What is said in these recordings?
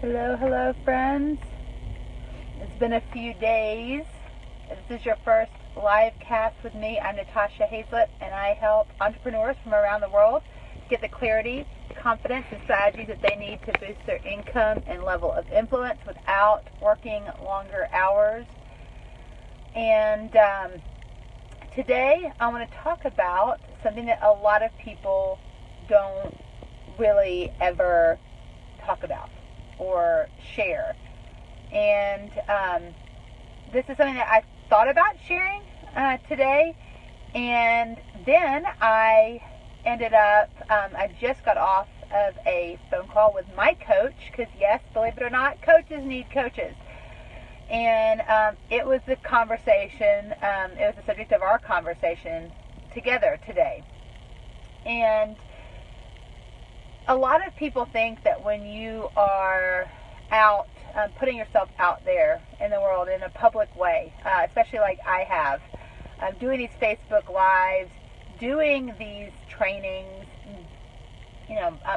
Hello, friends. It's been a few days. This is your first live cast with me. I'm Natasha Hazlett, and I help entrepreneurs from around the world get the clarity, confidence, and strategies that they need to boost their income and level of influence without working longer hours. And today I want to talk about something that a lot of people don't really ever talk about or share. And this is something that I thought about sharing today, and then I ended up, I just got off of a phone call with my coach, because yes, believe it or not, coaches need coaches. And it was the conversation, it was the subject of our conversation together today. And a lot of people think that when you are out, putting yourself out there in the world in a public way, especially like I have, doing these Facebook Lives, doing these trainings,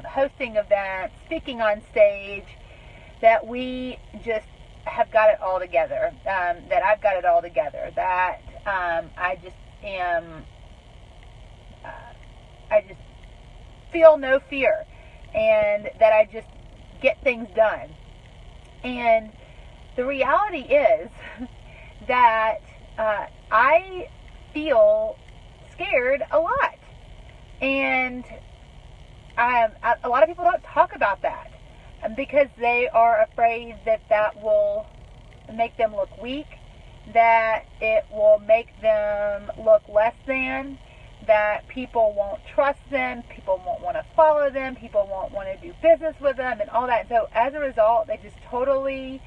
hosting events, speaking on stage, that we just have got it all together, that I've got it all together, that I just feel no fear, and that I just get things done. And the reality is that I feel scared a lot. And a lot of people don't talk about that because they are afraid that that will make them look weak, that it will make them look less than, that people won't trust them, people won't want to follow them, people won't want to do business with them, and all that. So as a result, they just totally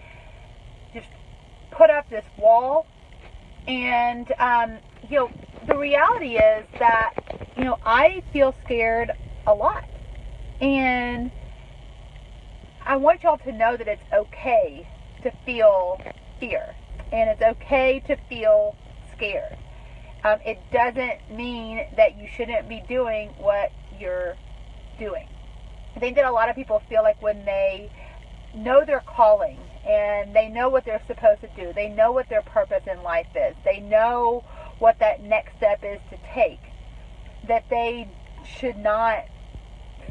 just put up this wall. And the reality is that I feel scared a lot, and I want y'all to know that it's okay to feel fear, and it's okay to feel scared. It doesn't mean that you shouldn't be doing what you're doing. I think that a lot of people feel like when they know their calling and they know what they're supposed to do, they know what their purpose in life is, they know what that next step is to take, that they should not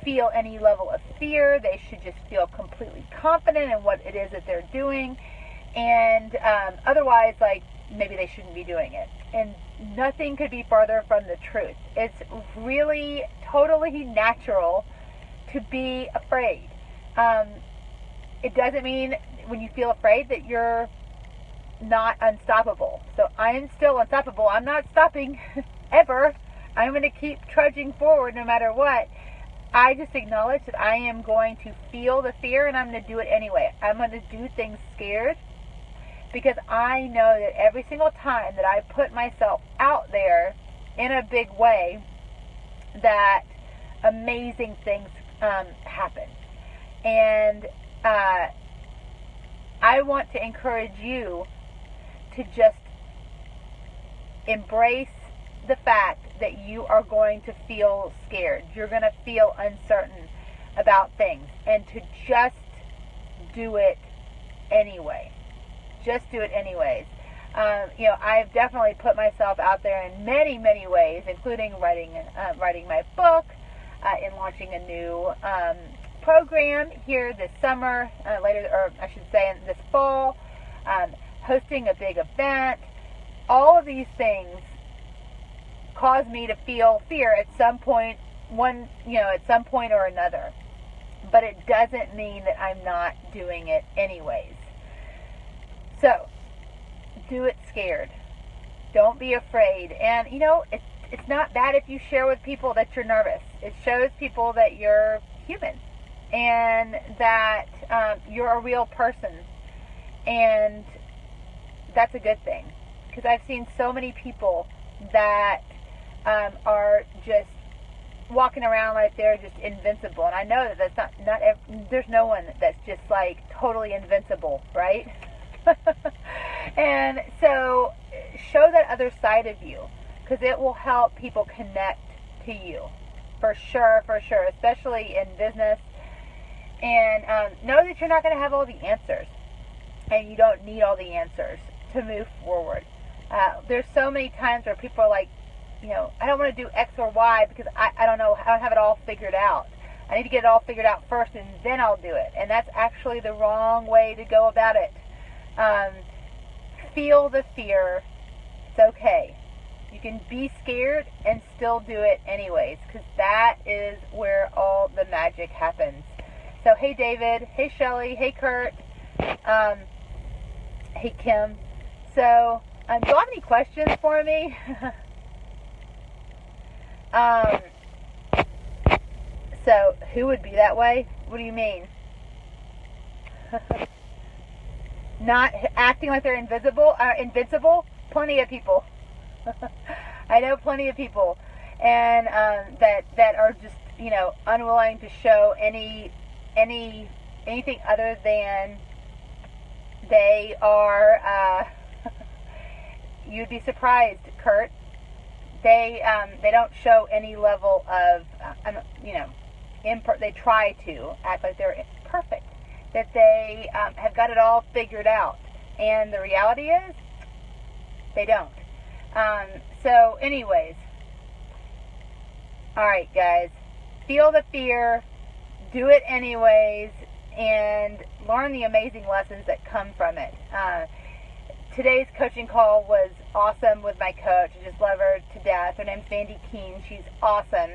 feel any level of fear. They should just feel completely confident in what it is that they're doing. And otherwise, like, maybe they shouldn't be doing it. And nothing could be farther from the truth. It's really totally natural to be afraid. It doesn't mean when you feel afraid that you're not unstoppable. So I am still unstoppable. I'm not stopping ever. I'm going to keep trudging forward no matter what. I just acknowledge that I am going to feel the fear, and I'm going to do it anyway. I'm going to do things scared, because I know that every single time that I put myself out there in a big way, that amazing things happen. And I want to encourage you to just embrace the fact that you are going to feel scared. You're going to feel uncertain about things, and to just do it anyway. Just do it anyways. I've definitely put myself out there in many, many ways, including writing my book, and launching a new program here this summer, this fall, hosting a big event. All of these things cause me to feel fear at some point or another. But it doesn't mean that I'm not doing it anyways. So, do it scared. Don't be afraid. And, it's not bad if you share with people that you're nervous. It shows people that you're human and that you're a real person. And that's a good thing. Because I've seen so many people that are just walking around like they're just invincible. And I know that that's not there's no one that's just like totally invincible, right? And so show that other side of you, because it will help people connect to you for sure, especially in business And know that you're not going to have all the answers, and you don't need all the answers to move forward. There's so many times where people are like, I don't want to do X or Y because I don't know, I don't have it all figured out. I need to get it all figured out first and then I'll do it. And that's actually the wrong way to go about it. Feel the fear. It's okay. You can be scared and still do it anyways, because that is where all the magic happens. So, hey David, hey Shelly, hey Kurt, hey Kim. So, do you have any questions for me? So, who would be that way? What do you mean? Not acting like they're invincible? Plenty of people. I know plenty of people, and that are just unwilling to show anything other than they are. You'd be surprised, Kurt. They don't show any level of they try to act like they're perfect, that they have got it all figured out, and the reality is they don't. So anyways, alright guys, feel the fear, do it anyways, and learn the amazing lessons that come from it. Today's coaching call was awesome with my coach. I just love her to death. Her name's Mandy Keene. She's awesome.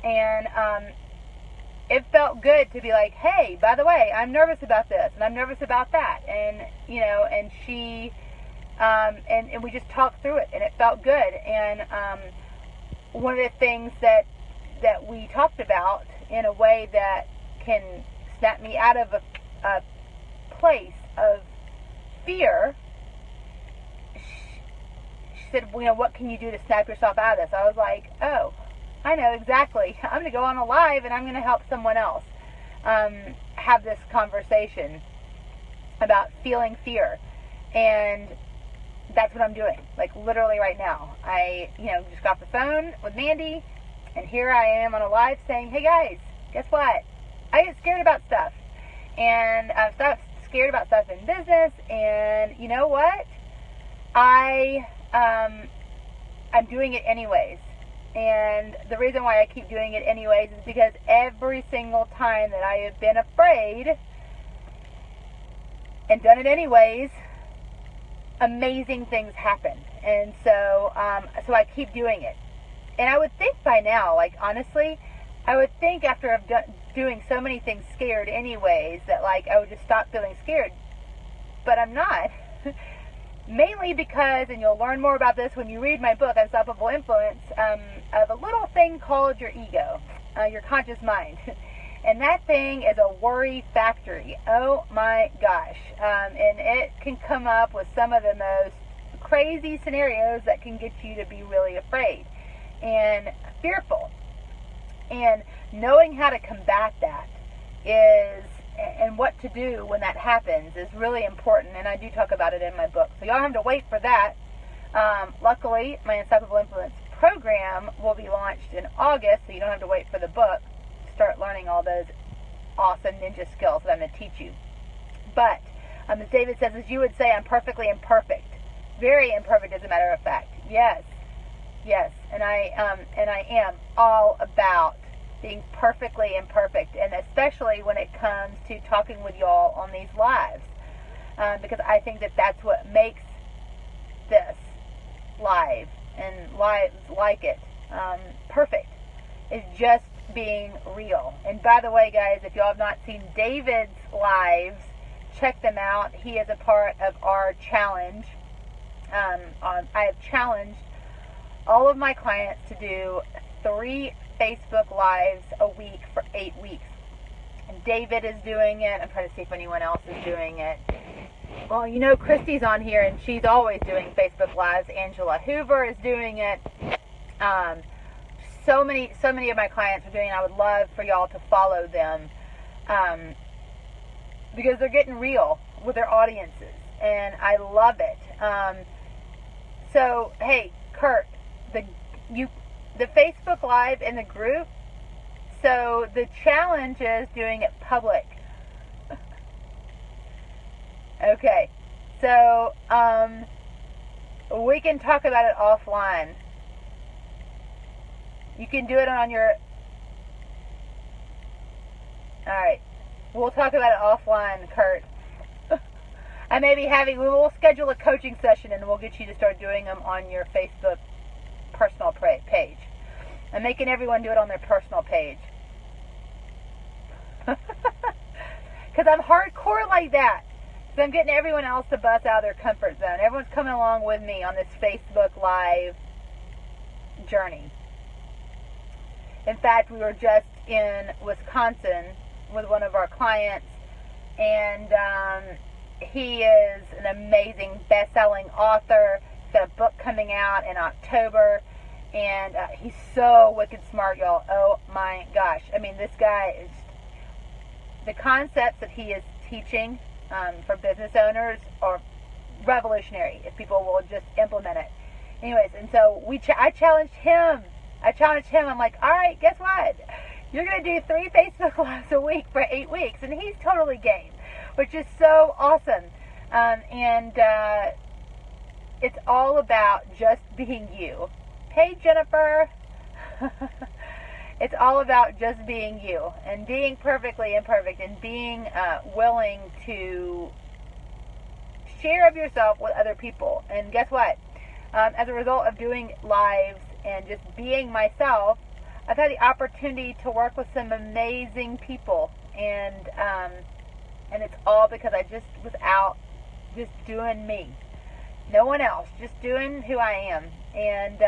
And it felt good to be like, hey, by the way, I'm nervous about this, and I'm nervous about that. And, and she, and we just talked through it, and it felt good. And one of the things that we talked about in a way that can snap me out of a place of fear, she said, what can you do to snap yourself out of this? I was like, oh, I know exactly. I'm going to go on a live and I'm going to help someone else have this conversation about feeling fear. And that's what I'm doing. Like literally right now. I, just got off the phone with Mandy, and here I am on a live saying, hey guys, guess what? I get scared about stuff. And I'm scared about stuff in business, and you know what? I'm doing it anyways. And the reason why I keep doing it anyways is because every single time that I have been afraid and done it anyways, amazing things happen. And so I keep doing it. And I would think by now, like honestly, I would think after I've doing so many things scared anyways, that like I would just stop feeling scared. But I'm not. Mainly because, and you'll learn more about this when you read my book, Unstoppable Influence, of a little thing called your ego, your conscious mind. And that thing is a worry factory. Oh my gosh. And it can come up with some of the most crazy scenarios that can get you to be really afraid and fearful. And knowing how to combat that and what to do when that happens is really important, and I do talk about it in my book. So y'all don't have to wait for that. Luckily, my Unstoppable Influence program will be launched in August, so you don't have to wait for the book to start learning all those awesome ninja skills that I'm going to teach you. But, as David says, as you would say, I'm perfectly imperfect. Very imperfect, as a matter of fact. Yes. And I am all about being perfectly imperfect, and especially when it comes to talking with y'all on these lives, because I think that that's what makes this live and lives like it perfect, is just being real. And by the way, guys, if y'all have not seen David's lives, check them out. He is a part of our challenge. I have challenged all of my clients to do 3 Facebook Lives a week for 8 weeks. And David is doing it. I'm trying to see if anyone else is doing it. Well, Christy's on here, and she's always doing Facebook Lives. Angela Hoover is doing it. So many of my clients are doing it. I would love for y'all to follow them because they're getting real with their audiences, and I love it. So, hey, Kurt, the Facebook Live in the group so the challenge is doing it public. Okay, so we can talk about it offline. You can do it on your... Alright, we'll talk about it offline, Kurt. I may be we'll schedule a coaching session and we'll get you to start doing them on your Facebook personal page. I'm making everyone do it on their personal page. Because I'm hardcore like that. So I'm getting everyone else to bust out of their comfort zone. Everyone's coming along with me on this Facebook Live journey. In fact, we were just in Wisconsin with one of our clients, and he is an amazing best-selling author. He's got a book coming out in October, and he's so wicked smart, y'all. Oh my gosh. I mean, this guy is... The concepts that he is teaching for business owners are revolutionary if people will just implement it. Anyways, and so I challenged him. I'm like, all right, guess what? You're going to do 3 Facebook Lives a week for 8 weeks. And he's totally game, which is so awesome. It's all about just being you. Hey, Jennifer. It's all about just being you and being perfectly imperfect and being willing to share of yourself with other people. And guess what? As a result of doing lives and just being myself, I've had the opportunity to work with some amazing people, and it's all because I just was out just doing me. No one else, just doing who I am. And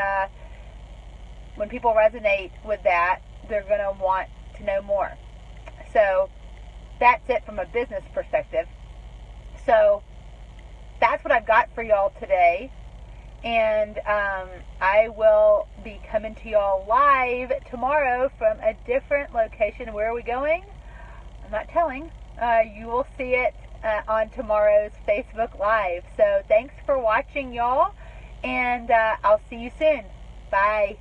when people resonate with that, they're going to want to know more. So that's it from a business perspective. So that's what I've got for y'all today. And I will be coming to y'all live tomorrow from a different location. Where are we going? I'm not telling. You will see it on tomorrow's Facebook Live. So thanks for watching, y'all. And I'll see you soon. Bye.